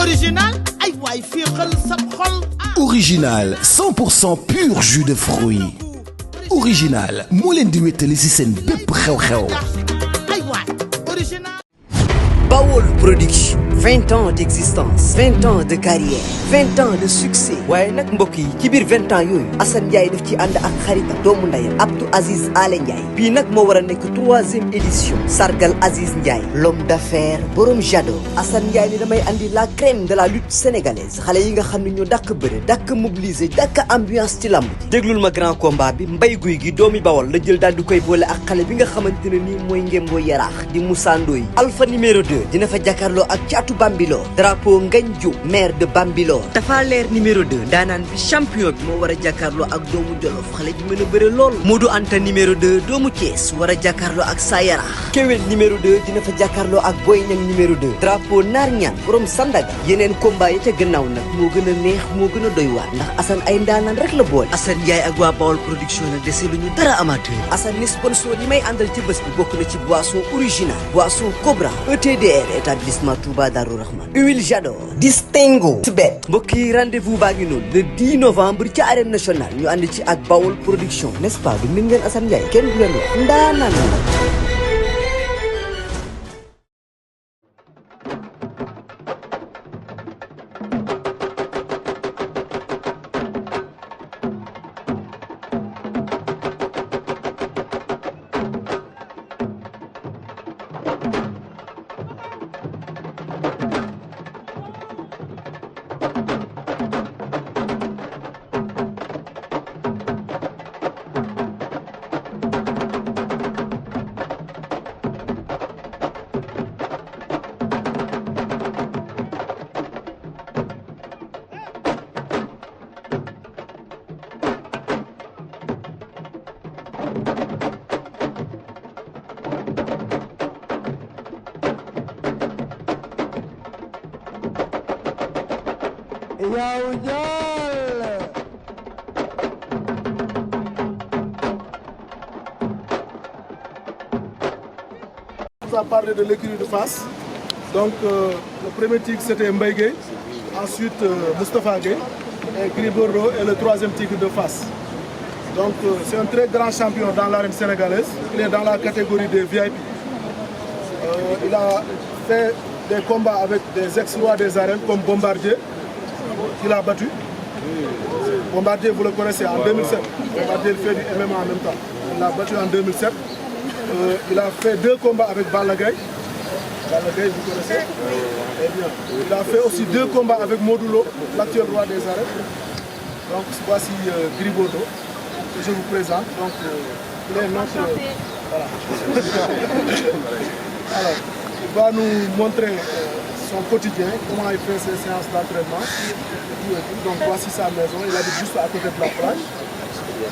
original ay waay féexal sa xol. Original 100% pur jus de fruits. Original moo leen di wéttali ci seen bépp xew-xew. ay waay original. Bawol Production 20 ans d'existence 20 ans de carrière 20 ans de succès waaye nag mbokk yi ci biir 20 ans yooyu Assane Ndiaye daf ci ànd ak xaritam doomu ndeyam Abdou Aziz Ale Ndiaye bii nag moo war a nekk 3e édition sargal Aziz Ndiaye l'homme d'affaires borom Jado Assane Ndiaye ni damay andi la crème de la lutte sénégalaise xale yi nga xam ne ñoo dàkk bëre dàkk mobiliser dàkk ambiance ci lamb ji déglul ma grand combat bi mbay guy gi doomi Bawol la jël daal di koy boole ak xale bi nga xamante ne nii mooy ngémboo yaraax di Moussa Ndoye Alpha numéro 2 dina fa jàkkaarloo ak caatu Bambilor drapeau Ngagne Diop maire de Bambilor dafa leer numéro 2 daanaan bi champion bi moo war a jàkkaarloo ak doomu Jolof xale bi mën a bëre lool Modou Anta numéro 2 doomu Thiès war a jàkkaarloo ak Sayarax Kewel numéro 2 dina fa jàkkaarloo ak Boy Niang numéro 2 drapeau Naar Ñaan borom Sandaga yeneen combat yi ca gannaaw nag moo gën a neex moo gën a doy waar ndax Assane ay ndaanaan rek la boole Assane Ndiaye ak waa Bawol production nag dese lu ñu dara amateur Assane ni sponsor yi may àndal ci bés bi bokk na ci boisson original boisson Cobra ETDR établissement Touba Darou Rahman huile Jador Distingo Tibet mbokk yi rendez-vous baa ngi noonu le 10 novembre ci arène nationale ñu ànd ci ak Bawol production n'est-ce pas du min ngeen Assane Ndiaye kenn du leen wax ndaanaan la On a parlé de l'écurie de Fass. Donc le premier tigre c'était Mbaye Gueye, ensuite Moustapha Gueye et Gris Bordeaux est le 3e tigre de Fass. Donc c'est un très grand champion dans l'arène sénégalaise. Il est dans la catégorie des VIP. Il a fait des combats avec des ex-rois des arènes comme Bombardier, qu'il a battu. Bombardier, vous le connaissez, en 2007. Bombardier fait du MMA en même temps. Il l'a battu en 2007. Il a fait 2 combats avec Balla Gaye. Balla Gaye, vous connaissez. Eh bien, il a fait aussi 2 combats avec Modou Lo, l'actuel roi des arènes. Donc voici Gris Bordeaux, que je vous présente. Donc il est notre... Voilà. Alors, il va nous montrer son quotidien, comment il fait ses séances d'entraînement. Donc voici sa maison, il habite juste à côté de la plage.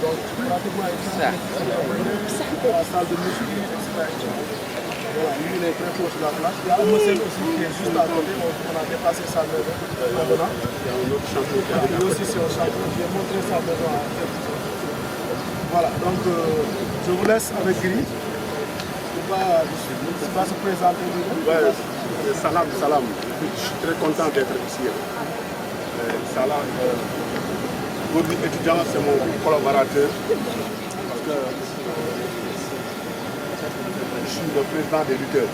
Donc pratiquement il est dans la salle de musique. Voilà, lui il est très proche de la plage. Il y a un monsieur aussi qui est juste à côté, on a dépassé sa maison maintenant. Il y a un autre champion qui est lui aussi c'est un champion, je vais montrer sa maison à tête. Voilà, donc je vous laisse avec Gris. Il va se présenter. Ouais, salam, salam. Je suis très content d'être ici. Salam, votre étudiant, c'est mon collaborateur. Parce que je suis le président des lutteurs.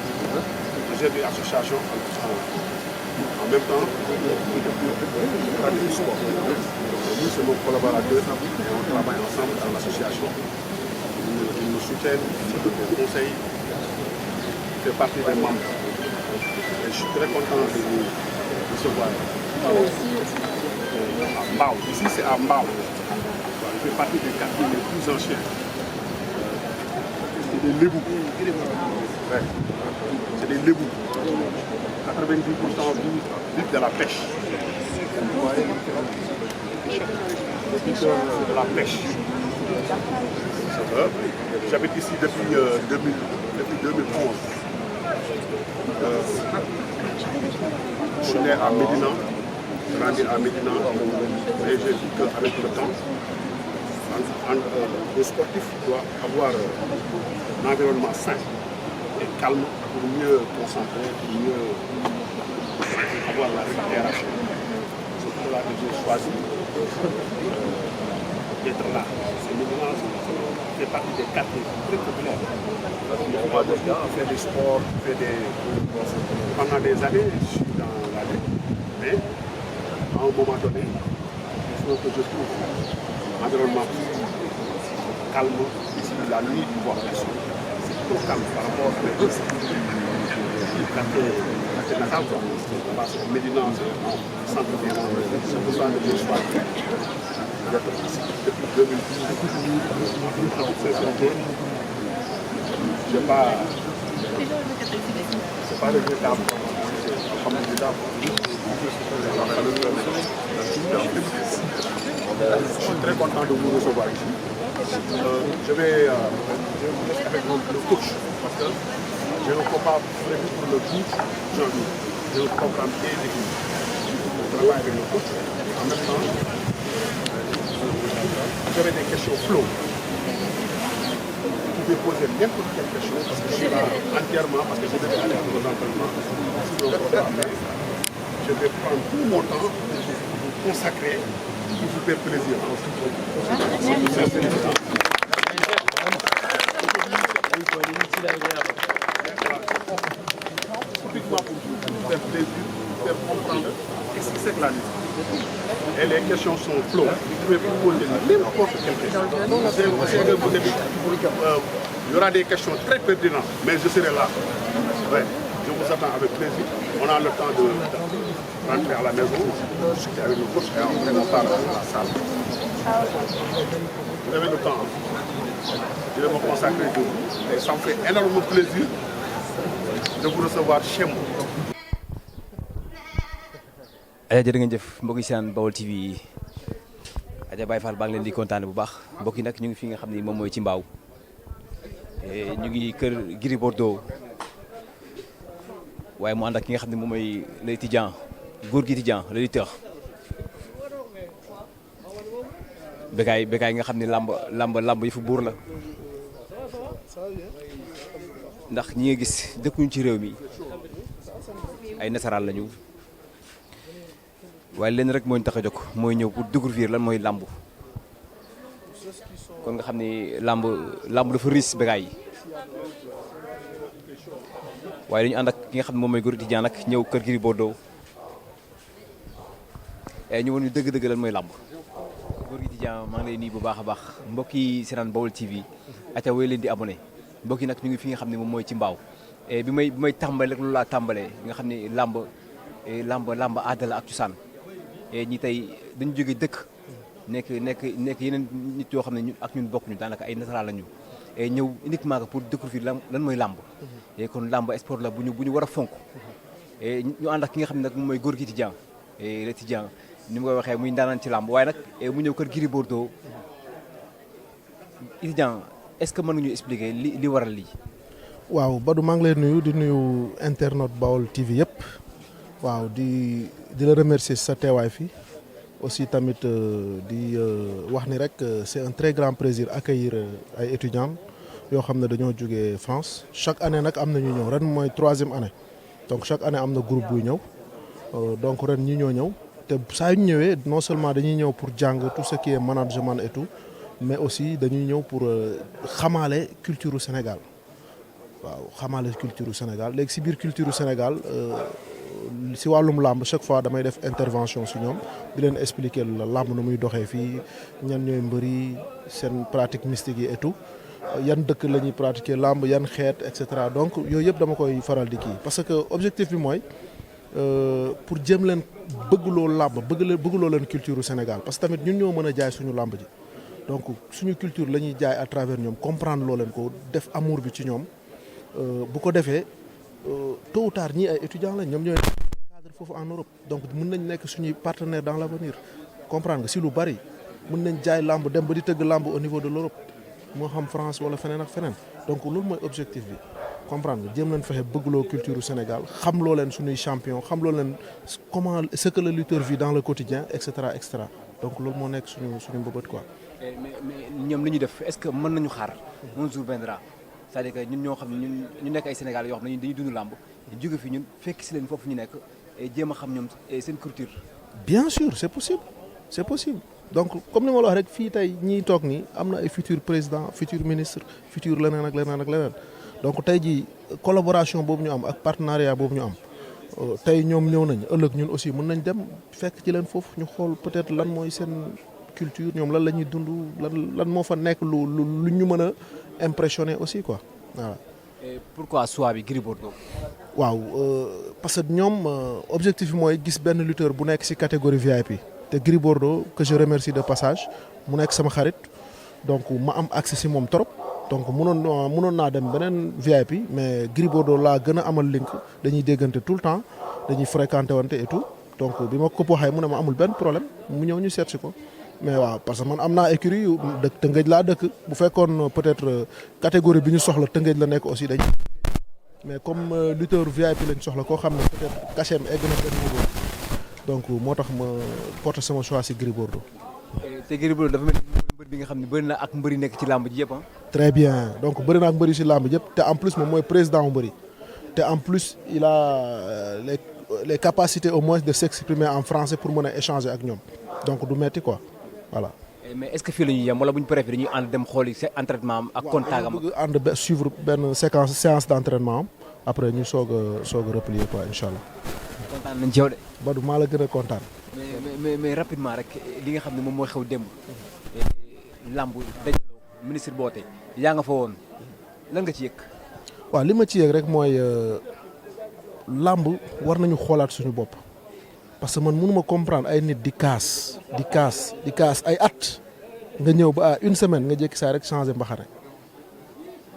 J'ai des associations en même temps. Du sport. Lui, c'est mon collaborateur. Et on travaille ensemble dans l'association. Ils nous soutiennent, ils nous conseillent. Il fait partie des membres. Et je suis très content de vous recevoir. À Mbao. Ici, c'est à Mbao. Il fait partie des quartiers les plus anciens. C'est des Lébous. Ouais. C'est des Lébous. 90% vivent de la pêche. De la pêche. J'habite ici depuis 2011. Je suis né à Médina, grandi à Médina, et j'ai vu qu'avec le temps, le sportif doit avoir un environnement sain et calme pour mieux concentrer, pour mieux voir la récupération. C'est pour cela que j'ai choisi d'être là. C'est maintenant, fait partie des quartiers très populaires. On fait des sports, pendant des années, je suis dans la rue. Mais à un moment donné, il faut que je trouve un environnement calme. Ici, la nuit, tu vois personne. C'est trop calme par rapport à quartier natal. C'est Médina, c'est centre de c'est pour ça que je suis d'être ici depuis 2012. C'est pas regrettable. Je suis très content de vous recevoir ici. Je vais avec le coach parce que j'ai un combat prévu pour le 12 janvier. J'ai un programme bien défini. Je travaille avec le coach. En même temps, vous avez des questions flow. Vous pouvez poser n'importe quelle question parce que je suis là entièrement parce que je vais aller à vos entraînements. Je vais prendre tout mon temps pour vous consacrer, pour vous faire plaisir. Typiquement pour vous faire plaisir, pour faire comprendre qu'est-ce que c'est que la lutte. Et les questions sont flow. Vous pouvez vous poser n'importe quelle question. Il y aura des questions très pertinentes, mais je serai là. Ouais, je vous attends avec plaisir. On a le temps de rentrer à la maison, discuter avec le coach et après on part dans la salle. Vous avez le temps. Je vais me consacrer de vous. Et ça me fait énormément plaisir de vous recevoir chez moi. Aja jërë ngeen jëf mbokk yi seen Baol TV yi Aja Baye Fall baa ngi leen di kontaane bu baax mbokk yi nag ñu ngi fi nga xam ne moom mooy ci mbaaw ñu ngi kër Gris Bordeaux waaye mu ànd ak ki nga xam ne moom mooy le Tidiane góor gi Tidiane le lutteur Bécaye nga xam ne lamb yi fu buur la ndax ñi nga gis dëkkuñu ci réew mi ay nasaraan lañu waaye leen rek moo ñu tax a jóg mooy ñëw pour découvrir lan mooy làmb kon nga xam ne làmb dafa riis Bécaye yi waaye dañu ànd ak ki nga xam ne moom mooy Góor Tidiane nag ñëw kër Gris Bordeaux ñu woon ñu dëgg-dëgg lan mooy làmb Góor Tidiane maa ngi lay nuyu bu baax a baax mbokk yi seetaan Baol TV aca woy leen di abonné mbokk yi nag ñu ngi fi nga xam ne moom mooy ci mbaaw bi may tàmbale rek loolu laa tàmbalee nga xam ne làmb aada la ak cosaan ñi tey dañu jóge dëkk nekk yeneen nit yoo xam ne ñun bokk ñu daanaka ay nasaraan lañu ñëw uniquement pour découvrir lan mooy làmb kon làmb sport la bu ñu war a fonk ñu ànd ak ki nga xam ne nag moom mooy Góor gi Tidiane le Tidiane ni mu koy waxee muy ndaanaan ci làmb waaye nag mu ñëw kër Gris Bordeaux Tidiane est-ce que mën nga ñu expliquer li waral lii. waaw Badou maa ngi lay nuyu di nuyu internet Baol TV yëpp waaw di la remercier sa teewaay fii aussi tamit di wax ni rek c'est un très grand plaisir accueillir ay étudiants yoo xam ne dañoo jógee France chaque année nag am na ñu ñëw ren mooy 3e année donc chaque année am na groupe buy ñëw donc ren ñi ñoo ñëw te saa yu ñu ñëwee non seulement dañuy ñëw pour jàng tout ce qui est management et tout mais aussi dañuy ñëw pour xamaale culture u Sénégal waaw xamaale culture u Sénégal léegi si biir culture u Sénégal si wàllum làmb chaque fois damay def intervention si ñoom di leen expliquer la làmb nu muy doxee fii ñan ñooy mbëri seen pratique mystique yi et tout yan dëkk la ñuy pratiquer làmb yan xeet et cetera donc yooyu yëpp dama koy faral di kii parce que objectif bi mooy pour jéem leen bëggloo làmb bëggloo leen culture u Sénégal parce que tamit ñun ñoo mën a jaay suñu làmb ji donc suñu culture la ñuy jaay à travers ñoom comprendre loo leen ko def amour bi ci ñoom bu ko defee tôt ou tard ñii ay étudiants lañ ñoom ñooy cadre foofu en Europe donc mën nañ nekk suñuy partenaire dans l'avenir comprendre nga si lu bari mën nañ jaay làmb dem ba di tëgg làmb au niveau de l'Europe moo xam France wala feneen ak feneen donc loolu mooy objectif bi comprendre nga jéem leen fexe bëggloo culture du Sénégal xam loo leen suñuy champion xam loo leen comment ce que le lutteur vit dans le quotidien et cetera et cetera donc loolu moo nekk suñu mbëbët quoi. mais ñoom li ñuy def est-ce que mën nañu xaar un jour viendra c'est-à-dire que ñun ñoo xam ne ñu nekk ay Sénégal yoo xam ne dañuy dund làmb jóge fi ñun fekk si leen foofu ñu nekk jéem a xam ñoom seen culture. bien sûr c'est possible donc comme ni ma la wax rek fii tey ñiy toog nii am na ay futur président futur ministre futur leneen ak leneen donc tey jii collaboration boobu ñu am ak partenariat boobu ñu am tey ñoom ñëw nañ ëllëg ñun aussi mën nañ dem fekk ci leen foofu ñu xool peut-être lan mooy seen culture ñoom lan la ñuy dund lan moo fa nekk lu ñu mën a impressionner aussi quoi voilà. Et pourquoi choix bi Gris Bordeaux. waaw parce que ñoom objectif bi mooy gis benn lutteur bu nekk ci catégorie VIP te Gris Bordeaux que je remercie de passage mu nekk sama xarit donc ma am accès ci moom trop donc mënoon naa dem beneen VIP mais Gris Bordeaux laa gën a amal link dañuy déggante tout le temps dañuy fréquenté wante et tout donc bi ma ko waxee mu ne ma amul benn problème mu ñëw ñu seet si ko mais waaw parce que man am naa écurie yu dëkk Tëngéej laa dëkk bu fekkoon peut-être catégorie bi ñu soxla Tëngéej la nekk aussi dañ mais comme lutteur VIP lañ soxla koo xam ne peut-être cachet egg na benn niveau donc moo tax ma porté sama choix si Gris Bordeaux. te Gris Bordeaux dafa mel ni mbër bi nga xam ne bëri na ak mbëri nekk ci làmb ji yëpp très bien donc bëri na ak mbëri si làmb ji yëpp te en plus moom mooy président wu mbëri te en plus il a les capacités au moins de s'exprimer en français pour mën a échanger ak ñoom donc du metti quoi voilà. mais est-ce que fii la ñuy yem wala bu ñu préféré dañuy ànd dem xooli seen entraînement am ak contact am. bëgg ànd suivre benn séance d'entraînement am après ñu soog a replier quoi incha allah. kontaan nañ ci yow de. Badou maa la gën a kontaan. mais rapidement rek li nga xam ne moom mooy xew démb. lamb dajaloo ministre boote yaa nga fa woon lan nga ci yëg. waaw li ma ci yëg rek mooy lamb war nañu xoolaat suñu bopp parce que man mënuma comprendre ay nit di kaas ay at nga ñëw ba à une semaine nga jékki saa rek changer mbaxare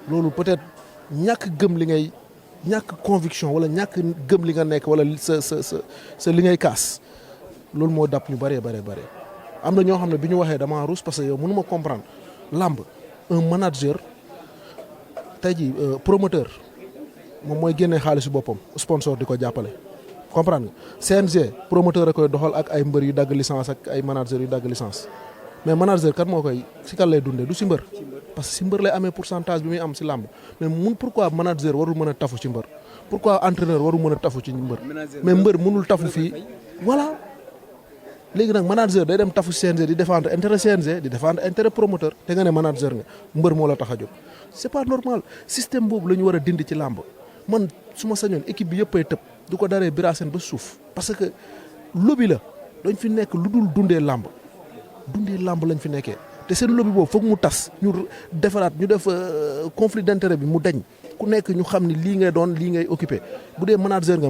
loolu peut-être ñàkk gëm li ngay ñàkk conviction wala ñàkk gëm li nga nekk wala sa li ngay kaas loolu moo dàpp ñu bëree am na ñoo xam ne bi ñu waxee damaa ruus parce que yow mënuma comprendre lamb un manager tey jii promoteur moom mooy génnee xaalisu boppam sponsor di ko jàppale comprendre nga CNG promoteur a koy doxal ak ay mbër yu dagg licence ak ay manager yu dagg licence mais manager kat moo koy si kan lay dundee du si mbër parce que si mbër lay amee pourcentage bi muy am si làmb mais pourquoi manager warul mën a tafu ci mbër pourquoi entraîneur warul mën a tafu ci mbër mais mbër mënul tafu fii voilà léegi nag manager day dem tafu CNG di défendre intérêt CNG di défendre intérêt promoteur te nga ne manager nga mbër moo la tax a jóg c'est pas normal système boobu la ñu war a dindi ci làmb man su ma sañoon équipe bi yëpp ay tëb du ko daree biraseen ba suuf parce que lobby la dañ fi nekk lu dul dundee làmb lañ fi nekkee te seen lobby boobu foog mu tas ñu defaraat ñu def conflit d'intérêt bi mu deñ ku nekk ñu xam ni lii ngay doon lii ngay occupé bu dee manager nga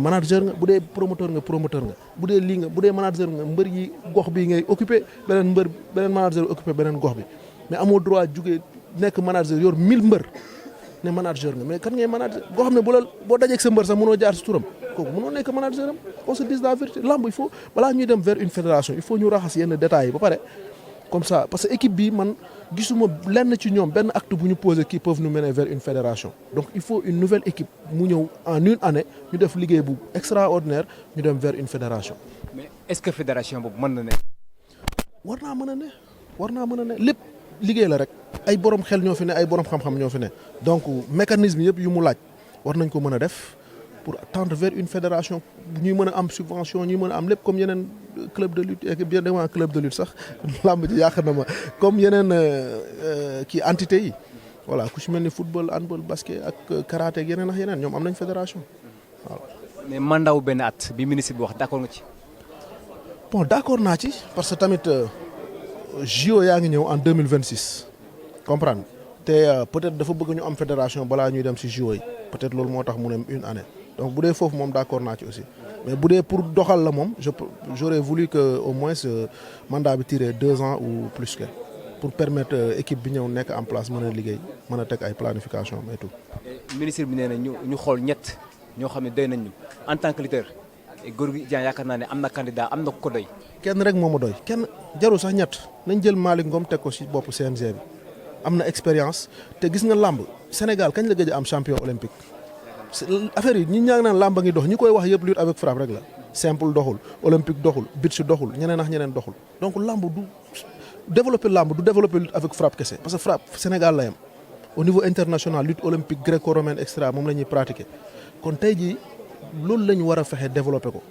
bu dee promoteur nga bu dee lii nga bu dee manager nga mbër yi gox bi ngay occupé beneen manager occupé beneen gox bi mais amoo droit jugee nekk manager yor 1000 mbër ne manager nga mais kan ngay manager boo xam ne boo dajeeg sa mbër sax mënoo jaar si turam kooku mënoo nekk manager am on se dise la vérité lamb il faut balaa ñuy dem vers une fédération il faut ñu raxas yenn détails yi ba pare comme ça parce que équipe bi man gisuma lenn ci ñoom benn acte bu ñu posé qui peuvent nous mener vers une fédération donc il faut une nouvelle équipe mu ñëw en une année ñu def liggéey bu extraordinaire ñu dem vers une fédération. mais est-ce que fédération boobu mën na ne. war naa mën a ne lépp liggéey la rek ay borom xel ñoo fi ne ay borom xam-xam ñoo fi ne donc mécanisme yëpp yu mu laaj war nañ ko mën a def pour tendre vers une fédération ñuy mën a am subvention ñuy mën a am lépp comme yeneen club de lutte et bien devant club de lutte sax lamb ji yàq na ma comme yeneen kii entité yi voilà ku ci mel ni football handball basket ak karaté ak yeneen ñoom am nañ fédération waaw. mais mandat wu benn at bi ministre bi wax d'accord nga ci. bon d'accord naa ci parce que tamit JO yaa ngi ñëw en 2026 comprendre te peut-être dafa bëgg ñu am fédération balaa ñuy dem ci JO yi peut-être loolu moo tax mu ne une année donc bu dee foofu moom d'accord naa ci aussi mais bu dee pour doxal la moom j'aurais voulu que au moins mandat bi tiré 2 ans ou plus que pour permettre équipe bi ñëw nekk en place mën a liggéey mën a teg ay planification et tout. ministre bi nee na ñu xool ñett ñoo xam ne doy nañ ñu en tant que lutteur Gorgui Dieng yaakaar naa ne am na candidat am na ko doy. kenn rek moo ma doy kenn jarul sax ñett nañ jël Malick Ngom teg ko ci boppu CNG bi am na expérience te gis nga làmb Sénégal kañ la gëj a am champion olympique affaire yi ñi ñaa ngi naan làmb a ngi dox ñi koy wax yëpp lutte avec frappe rek la simple doxul olympique doxul beach doxul ñeneen doxul donc làmb du développer lutte avec frappe kese parce que frappe Sénégal la yam au niveau international lutte olympique gréco-romaine extra moom la ñuy pratiquer kon tey jii loolu la ñu war a fexe développer ko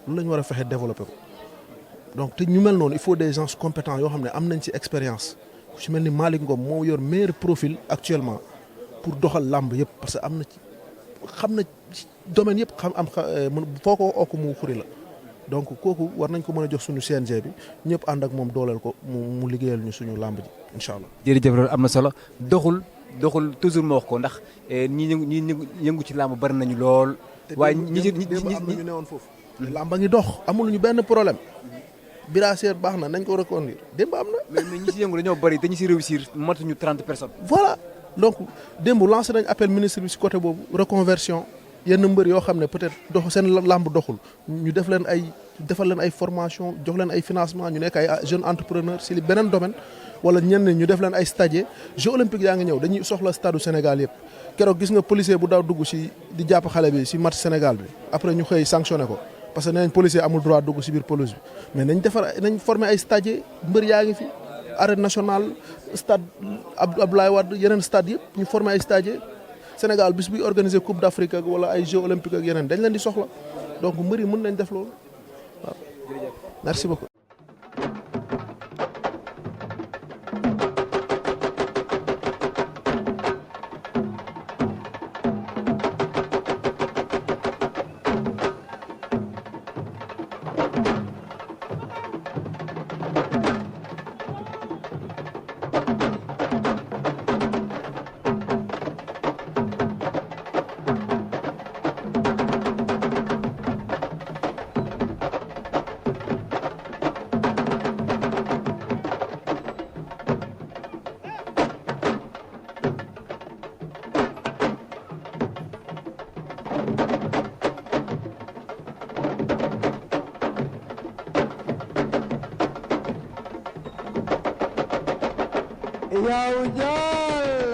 loolu la ñu war a fexe développer ko donc te ñu mel noonu il faut des gens compétents yoo xam ne am nañ ci expérience ku ci mel ni Malick Ngom moo yor meilleur profil actuellement pour doxal làmb yëpp parce que am na ci xam na ci domaine yëpp foo ko okk mu xuri la donc kooku war nañ ko mën a jox suñu CNG bi ñëpp ànd ak moom dooleel ko mu liggéeyal ñu suñu làmb ji incha allah. jërëjëf loolu am na solo doxul toujours ma wax ko ndax ñi yëngu ci làmb bari nañu lool. waaye ñi newoon foofu. làmb ngi dox amul ñu benn problème. Birasseur baax na nañ ko reconduire démb am na. mais ñi si yëngu dañoo bari te ñi si réussir matuñu 30 personnes. voilà donc démb lancé nañ appel ministre bi si côté boobu reconversion yenn mbër yoo xam ne peut-être seen làmb doxul ñu defal leen ay formation jox leen ay financement ñu nekk ay jeunes entrepreneurs si li beneen domaine wala ñenn ñu def leen ay stagiaires Jeux olympiques yaa ngi ñëw dañuy soxla stade du Sénégal yëpp keroog gis nga policier bu daaw dugg si di jàpp xale bi si match Sénégal bi après ñu xëy sanctionné ko parce que nee nañ policier amul droit dugg si biir pelouse bi mais nañ former ay stagiaires mbër yaa ngi fi arène nationale stade Abdoulaye Wade yeneen stade yëpp ñu former ay stagiaires Sénégal bis buy organiser coupe d'Afrique ak wala ay Jeux olympiques ak yeneen dañ leen di soxla donc mbër yi mën nañ def loolu waaw. merci beaucoup. yow jàll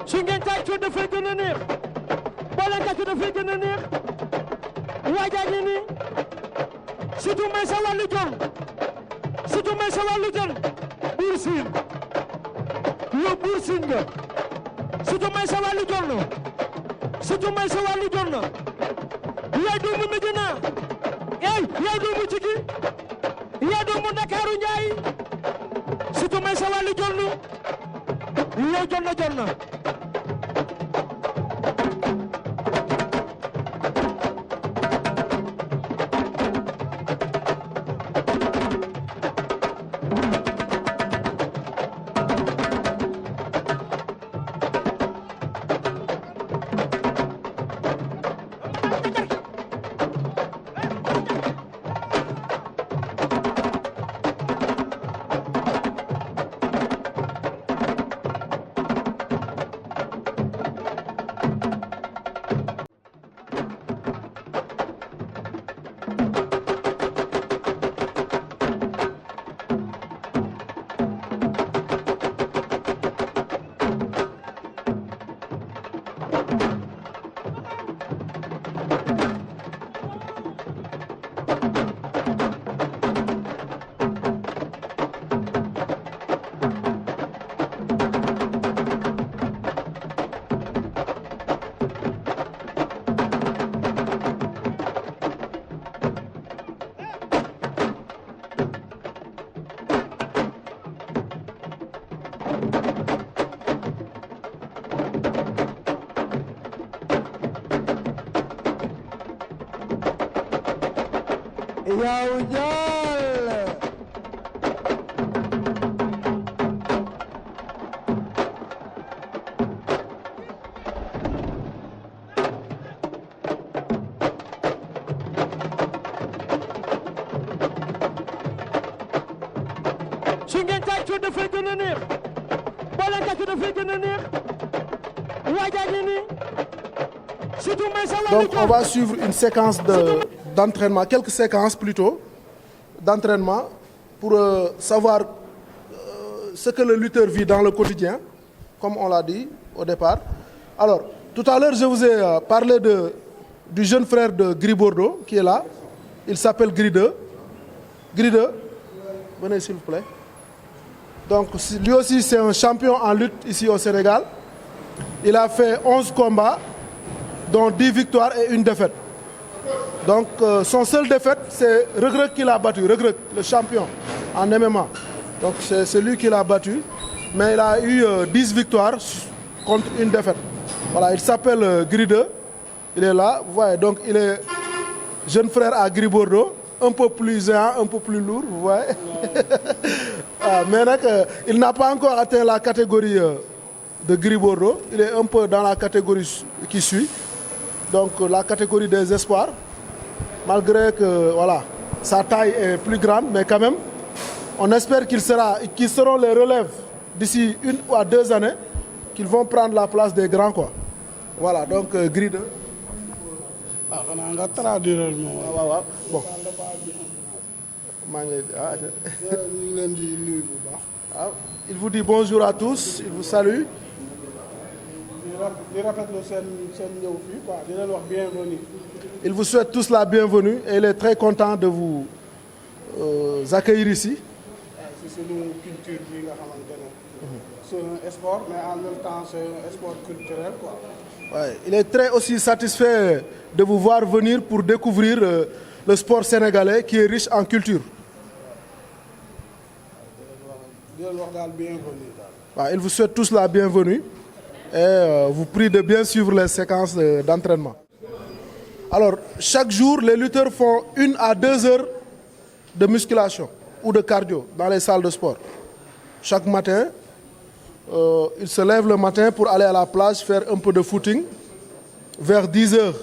su ngeen tàccoo dafay gën a neex boo leen tàccoo dafay gën a neex waajaa ngi nii surtout may sa wàllu jon surtout may sa wàllu jon Buur Siin yow Buur Siin nga surtout may sa wàllu jon surtout may sa wàllu jon yaay doomu Medina yaay doomu Cigi yaay doomu Ndakaaru Njaay surtout may sa wàllu jon yow jon na yow jàll su ngeen tàccoo dafay gën a neex boo leen tàccoo dafay gën a neex waajaa ngi nii surtout may sa wàllu donc on va suivre une séquence d'entraînement, quelques séquences plutôt d'entraînement pour savoir ce que le lutteur vit dans le quotidien, comme on l'a dit au départ. Alors, tout à l'heure, je vous ai parlé du jeune frère de Gris Bordeaux qui est là. Il s'appelle Gris 2. Gris 2, venez s'il vous plaît. Donc lui aussi c'est un champion en lutte ici au Sénégal. Il a fait 11 combats, dont 10 victoires et une défaite. Donc son seul défaite, c'est Reug Reug qui l'a battu, Reug Reug, le champion en MMA. Donc c'est lui qui l'a battu, mais il a eu 10 victoires contre une défaite. Voilà, il s'appelle Gris 2, il est là, vous voyez, donc il est jeune frère à Gris Bordeaux, un peu plus géant, un peu plus lourd, vous voyez. Mais il n'a pas encore atteint la catégorie de Gris Bordeaux, il est un peu dans la catégorie qui suit, donc la catégorie des espoirs, malgré que voilà, sa taille est plus grande, mais quand même, on espère qu'ils seront les relèves d'ici 1 à 2 années, qu'ils vont prendre la place des grands, quoi. Voilà, donc Gris 2. Ah, on a traduire le mot. Bon. Il vous dit bonjour à tous, il vous salue. Il vous souhaite tous la bienvenue et il est très content de vous accueillir ici. C'est une culture c'est un sport, mais en même temps c'est un sport culturel, quoi. Ouais, il est très aussi satisfait de vous voir venir pour découvrir le sport sénégalais qui est riche en culture. Ouais, il vous souhaite tous la bienvenue et vous prie de bien suivre les séquences d'entraînement. Alors, chaque jour, les lutteurs font 1 à 2 heures de musculation ou de cardio dans les salles de sport. Chaque matin, ils se lèvent le matin pour aller à la plage faire un peu de footing. Vers 10 heures,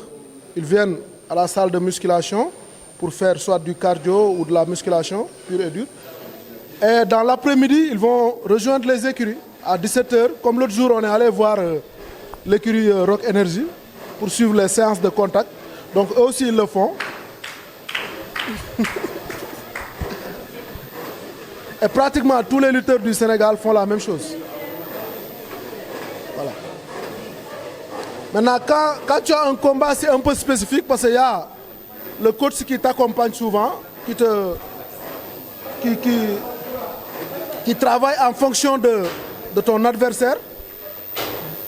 ils viennent à la salle de musculation pour faire soit du cardio ou de la musculation pure et dure. Et dans l'après-midi, ils vont rejoindre les écuries à 17 heures. Comme l'autre jour, on est allé voir l'écurie Rock Energy pour suivre les séances de contact. Donc eux aussi, ils le font. Et pratiquement tous les lutteurs du Sénégal font la même chose. Voilà. Maintenant, quand tu as un combat, c'est un peu spécifique parce qu'il y a le coach qui t'accompagne souvent, qui travaille en fonction de ton adversaire,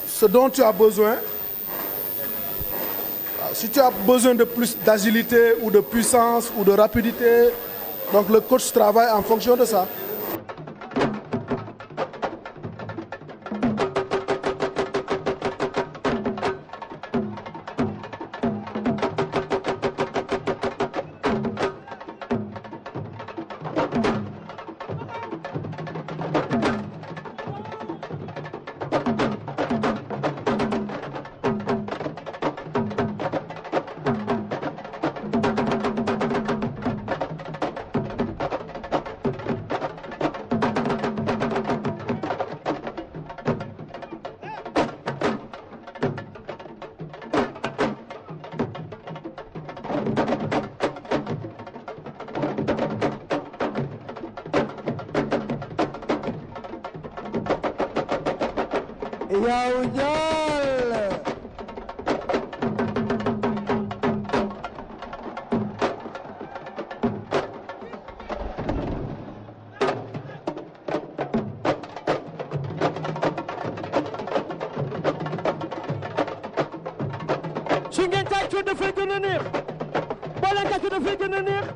ce dont tu as besoin. Si tu as besoin de plus d'agilité ou de puissance ou de rapidité, donc le coach travaille en fonction de ça. Yow Dial. su ngeen tàccoo dafay gën a neex boo leen tàccoo dafay gën a neex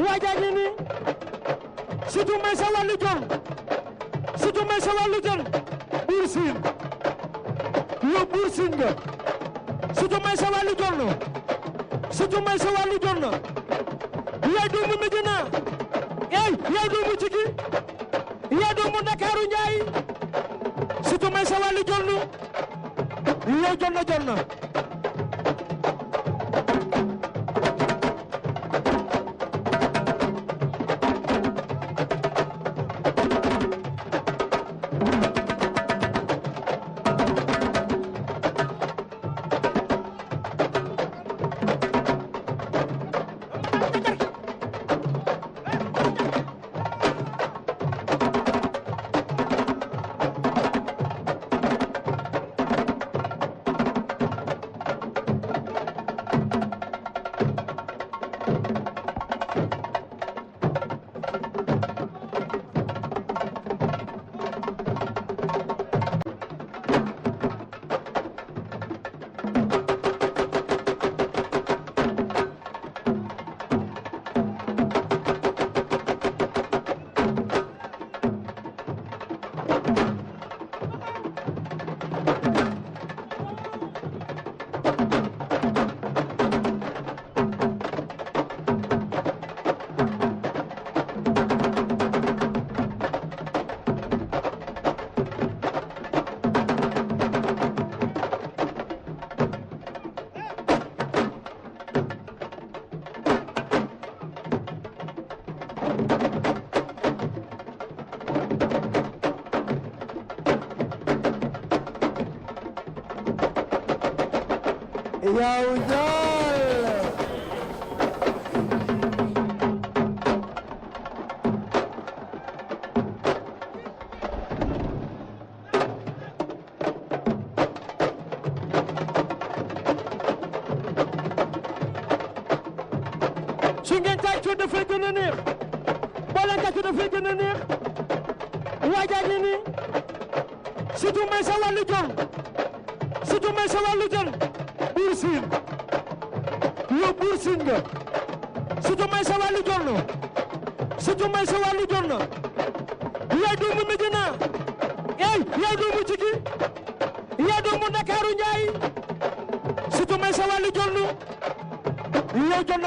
waajaa ngi nii surtout may sa wàllu jom surtout may sa wàllu jom Buur Siin yow Buur Siin nga surtout may sa wàllu jom na surtout may sa wàllu jom na yaay doomu Medina yaay doomu Cigi yaay doomu Ndakaaru Njaay surtout may sa wàllu jom na yow jom na yow Ndiol. su ngeen tàccoo dafay gën a neex boo leen tàccoo dafay gën a neex waajaa ngi nii surtout may sa wàllu jon surtout may sa wàllu jon buur siin yow buur siin nga surtout may sa wàllu jon surtout may sa wàllu jon yaay doomu Medina yaay doomu Cigi yaay doomu Ndakaaru Njaay surtout may sa wàllu jon yow jon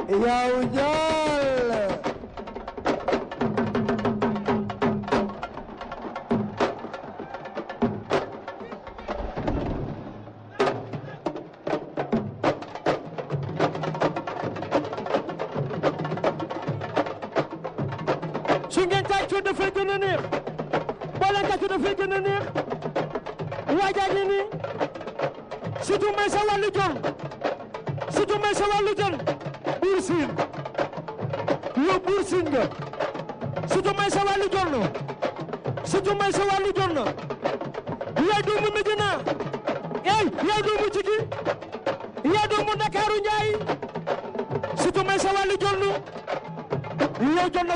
yow Ndiol. su ngeen tàccoo dafay gën a neex boo leen tàccoo dafay gën a neex waajaa ngi nii surtout may sa wàllu jon surtout may sa wàllu jon buur siin yow buur siin nga surtout may sa wàllu jon surtout may sa wàllu jon yaay doomu Medina yaay doomu Cigi yaay doomu Ndakaaru Njaay surtout may sa wàllu jon yow jon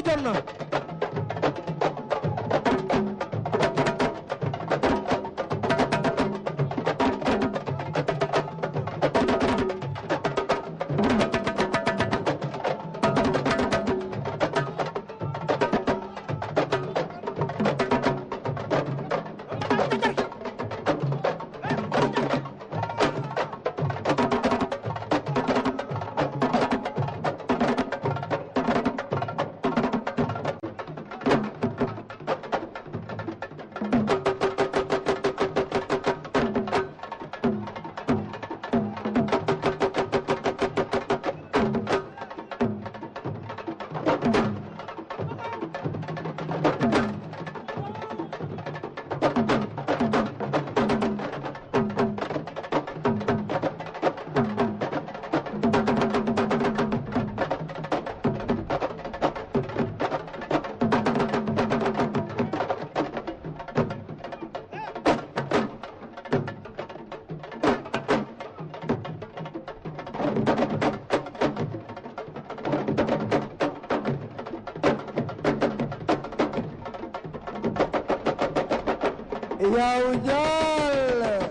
yow Ndiol.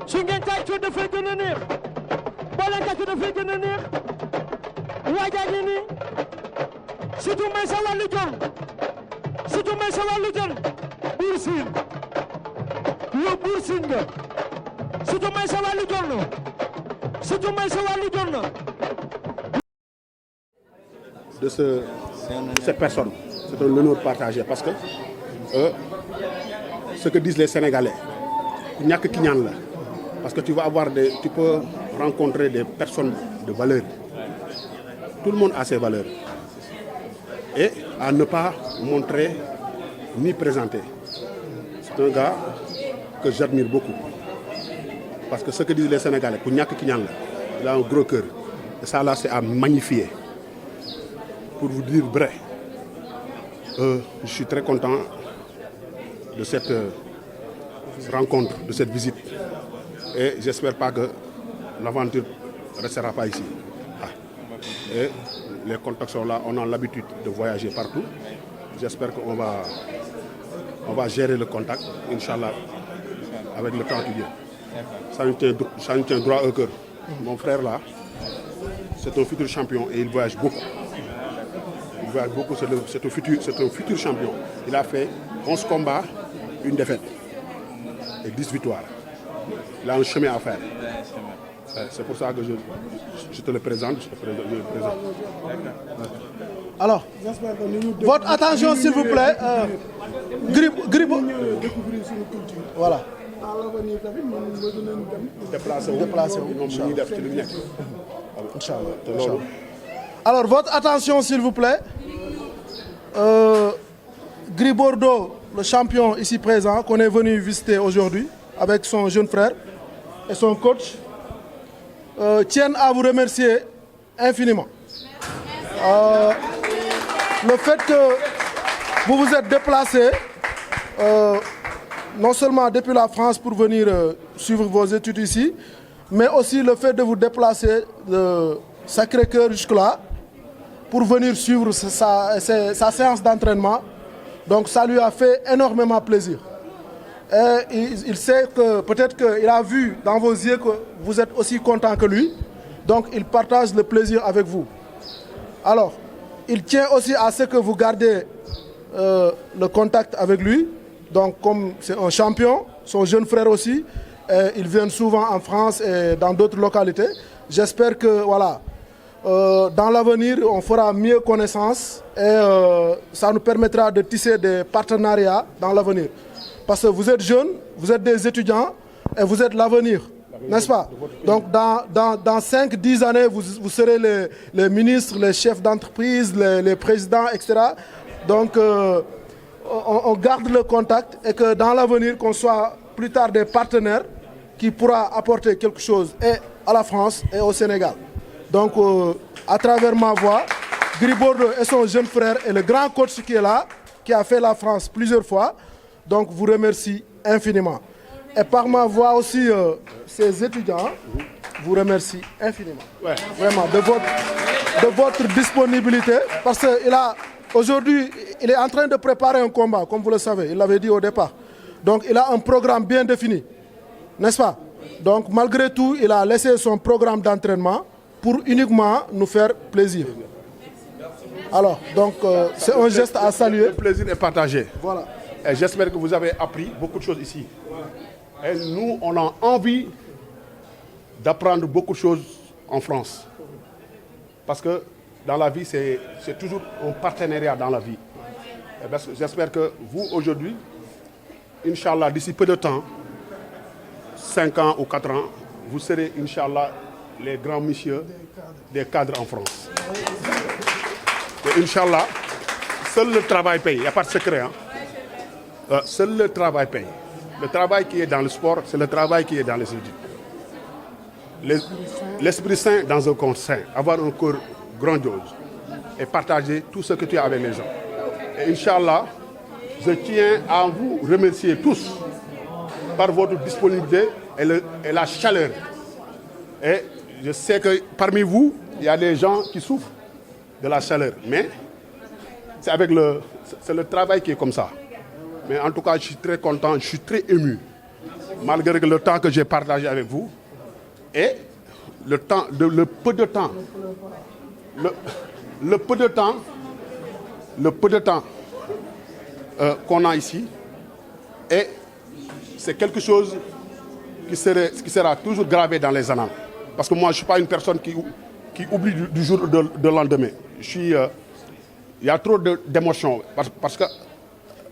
su ngeen tàccoo dafay gën a neex boo leen tàccoo dafay gën a neex waajaa ngi nii surtout may sa wàllu jon surtout may sa wàllu jon buur siin yow buur siin nga surtout may sa wàllu jon surtout may sa wàllu jon de cette personne. C'est un honneur partagé parce que ce que disent les Sénégalais. Il n'y a que Kinyan là. Parce que tu peux rencontrer des personnes de valeur. Tout le monde a ses valeurs. Et à ne pas montrer ni présenter. C'est un gars que j'admire beaucoup. Parce que ce que disent les Sénégalais, Kouniak Kinyan là, il a un gros cœur. Et ça là, c'est à magnifier. Pour vous dire vrai, je suis très content de cette rencontre, de cette visite. Et j'espère pas que l'aventure ne restera pas ici. Et les contacts sont là, on a l'habitude de voyager partout. J'espère qu'on va gérer le contact, Inch'Allah, avec le temps qui vient. Ça nous tient droit au cœur. Mon frère là, c'est un futur champion et il voyage beaucoup. Il voyage beaucoup, c'est un futur champion. Il a fait 11 combats, une défaite et 10 victoires. Il a un chemin à faire. C'est pour ça que je te le présente. Alors, votre attention s'il vous plaît. Gribo. Voilà. Déplacé. Inch'Allah. Alors, votre attention s'il vous plaît. Gris Bordeaux, le champion ici présent, qu'on est venu visiter aujourd'hui avec son jeune frère et son coach, tiennent à vous remercier infiniment. Le fait que vous vous êtes déplacé, non seulement depuis la France pour venir suivre vos études ici, mais aussi le fait de vous déplacer de Sacré-Cœur jusque-là pour venir suivre sa séance d'entraînement. Donc ça lui a fait énormément plaisir. Et il sait que peut-être qu'il a vu dans vos yeux que vous êtes aussi content que lui. Donc il partage le plaisir avec vous. Alors, il tient aussi à ce que vous gardez le contact avec lui. Donc comme c'est un champion, son jeune frère aussi, ils viennent souvent en France et dans d'autres localités. J'espère que voilà, dans l'avenir, on fera mieux connaissance et ça nous permettra de tisser des partenariats dans l'avenir. Parce que vous êtes jeunes, vous êtes des étudiants et vous êtes l'avenir, n'est-ce pas? Donc dans 5-10 années, vous serez les ministres, les chefs d'entreprise, les présidents, etc. Donc on garde le contact et que dans l'avenir, qu'on soit plus tard des partenaires qui pourra apporter quelque chose et à la France et au Sénégal. Donc à travers ma voix, Gris Bordeaux et son jeune frère et le grand coach qui est là, qui a fait la France plusieurs fois, donc vous remercie infiniment. Et par ma voix aussi, ces étudiants vous remercient infiniment. Ouais. Vraiment, de votre disponibilité. Parce qu'aujourd'hui, il est en train de préparer un combat, comme vous le savez, il l'avait dit au départ. Donc il a un programme bien défini, n'est-ce pas? Donc malgré tout, il a laissé son programme d'entraînement pour uniquement nous faire plaisir. Alors, donc c'est un geste à saluer. Le plaisir est partagé. Voilà. Et j'espère que vous avez appris beaucoup de choses ici. Et nous, on a envie d'apprendre beaucoup de choses en France. Parce que dans la vie, c'est toujours un partenariat dans la vie. J'espère que vous, aujourd'hui, Inch'Allah, d'ici peu de temps, 5 ans ou 4 ans, vous serez, Inch'Allah, les grands messieurs des cadres en France. Et Inch'Allah, seul le travail paye, il n'y a pas de secret. Hein? Seul le travail paye. Le travail qui est dans le sport, c'est le travail qui est dans les études. L'esprit sain dans un corps sain, avoir un corps grandiose et partager tout ce que tu as avec les gens. Et Inch'Allah, je tiens à vous remercier tous par votre disponibilité et la chaleur. Et je sais que parmi vous, il y a des gens qui souffrent de la chaleur. Mais c'est le travail qui est comme ça. Mais en tout cas, je suis très content, je suis très ému. Malgré le temps que j'ai partagé avec vous. Et le peu de temps qu'on a ici. Et c'est quelque chose qui sera toujours gravé dans les annales. Parce que moi, je ne suis pas une personne qui oublie du jour de lendemain. Il y a trop d'émotions. Parce que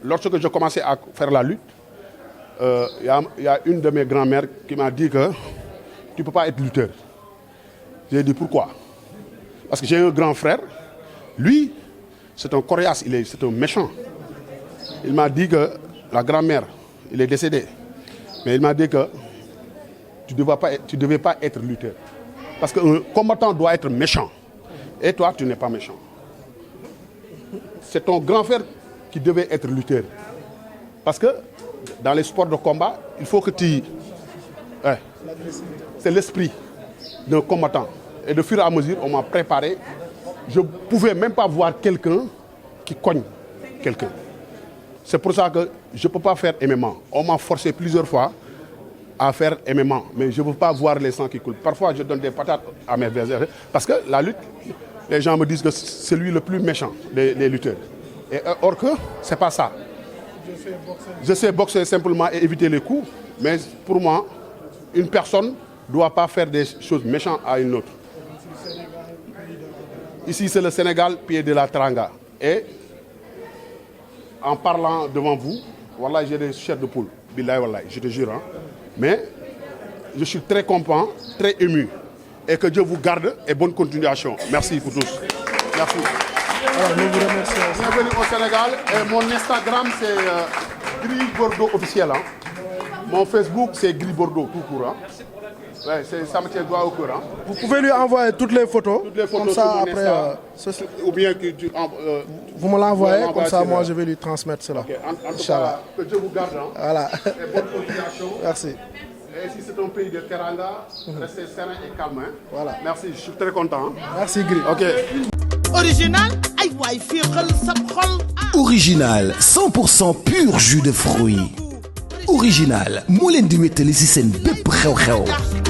lorsque je commençais à faire la lutte, y a une de mes grand-mères qui m'a dit que tu ne peux pas être lutteur. J'ai dit pourquoi? Parce que j'ai un grand frère, lui, c'est un coriace, c'est un méchant. Il m'a dit que la grand-mère, il est décédé, mais il m'a dit que tu ne devais pas être lutteur. Parce qu'un combattant doit être méchant. Et toi, tu n'es pas méchant. C'est ton grand frère qui devait être lutteur. Parce que dans les sports de combat, il faut que tu... c'est l'esprit d'un combattant. Et de fur et à mesure, on m'a préparé. Je ne pouvais même pas voir quelqu'un qui cogne quelqu'un. C'est pour ça que je ne peux pas faire MMA. On m'a forcé plusieurs fois à faire MMA, mais je ne veux pas voir les sangs qui coulent. Parfois, je donne des patates à mes adversaires. Parce que la lutte, les gens me disent que c'est lui le plus méchant des lutteurs. Et, or que ce n'est pas ça. Je sais boxer simplement et éviter les coups, mais pour moi, une personne ne doit pas faire des choses méchantes à une autre. Ici, c'est le Sénégal, pied de la Teranga. Et en parlant devant vous, voilà, j'ai des chairs de poule. Billahi wallahi, je te jure. Hein. Mais je suis très content, très ému. Et que Dieu vous garde et bonne continuation. Merci pour tous. Merci. Alors, nous vous remercions. Bienvenue au Sénégal. Et mon Instagram, c'est Gris Bordeaux officiel. Hein. Mon Facebook, c'est Gris Bordeaux tout court. Hein. Ouais, ça me tient droit au cœur. Hein. Vous pouvez lui envoyer toutes les photos. Toutes les photos comme ça, sur mon après. Insta, ou bien que vous me l'envoyez, comme ça, moi, je vais lui transmettre cela. Okay. En tout cas, que Dieu vous garde. Hein. Voilà. Et bonne continuation. Merci. Et si c'est un pays de Teranga, restez serein et calme. Hein. Voilà. Merci, je suis très content. Hein. Merci, Gris. Ok. original ay waay féexal sab xol. Original 100% pur jus de fruits. Original moo leen di wéttali ci seen bépp xew-xew.